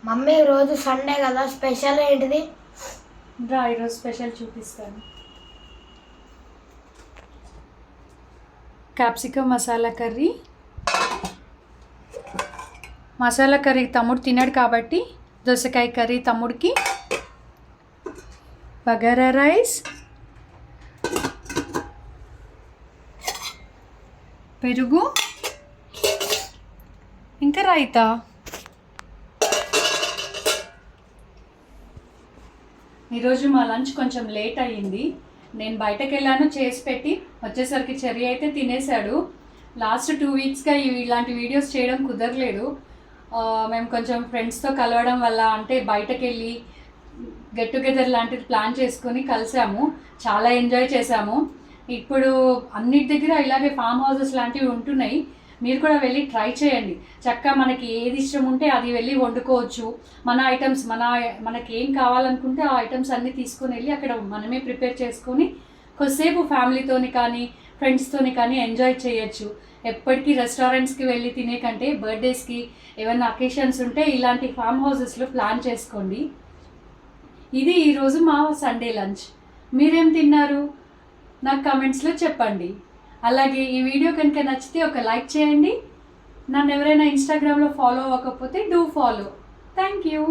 Mummy రోజు Sunday కదా, special ఏంటిది? రా ఈరోజు స్పెషల్ చూపిస్తాను. Capsicum masala curry. Masala curry తమ్ముడు తినడు కాబట్టి దోసకాయ కర్రీ తమ్ముడికి, బగారా రైస్, పెరుగు, ఇంకా రైతా. ఈరోజు మా లంచ్ కొంచెం లేట్ అయ్యింది. నేను బయటకు వెళ్ళాను, చేసి పెట్టి వచ్చేసరికి చెర్రీ అయితే తినేశాడు. లాస్ట్ 2 వీక్స్గా ఇలాంటి వీడియోస్ చేయడం కుదరలేదు. మేము కొంచెం ఫ్రెండ్స్తో కలవడం వల్ల, అంటే బయటకు వెళ్ళి గెట్ టుగెదర్ లాంటిది ప్లాన్ చేసుకొని కలిసాము. చాలా ఎంజాయ్ చేసాము. ఇప్పుడు అన్నిటి దగ్గర ఇలాగే ఫామ్ హౌసెస్ లాంటివి ఉంటున్నాయి. మీరు కూడా వెళ్ళి ట్రై చేయండి. చక్కగా మనకి ఏది ఇష్టం ఉంటే అది వెళ్ళి వండుకోవచ్చు. మన ఐటమ్స్ మనకి ఏం కావాలనుకుంటే ఆ ఐటమ్స్ అన్నీ తీసుకొని వెళ్ళి అక్కడ మనమే ప్రిపేర్ చేసుకొని కొద్దిసేపు ఫ్యామిలీతోని కానీ ఫ్రెండ్స్తోని కానీ ఎంజాయ్ చేయొచ్చు. ఎప్పటికీ రెస్టారెంట్స్కి వెళ్ళి తినే కంటే బర్త్డేస్కి ఏమైనా అకేషన్స్ ఉంటే ఇలాంటి ఫామ్ హౌసెస్లో ప్లాన్ చేసుకోండి. ఇది ఈరోజు మా సండే లంచ్. మీరేం తిన్నారు నాకు కామెంట్స్లో చెప్పండి. అలాగే ఈ వీడియో కనుక నచ్చితే ఒక లైక్ చేయండి. నన్ను ఎవరైనా ఇన్స్టాగ్రామ్లో ఫాలో అవ్వకపోతే డూ ఫాలో. Thank you.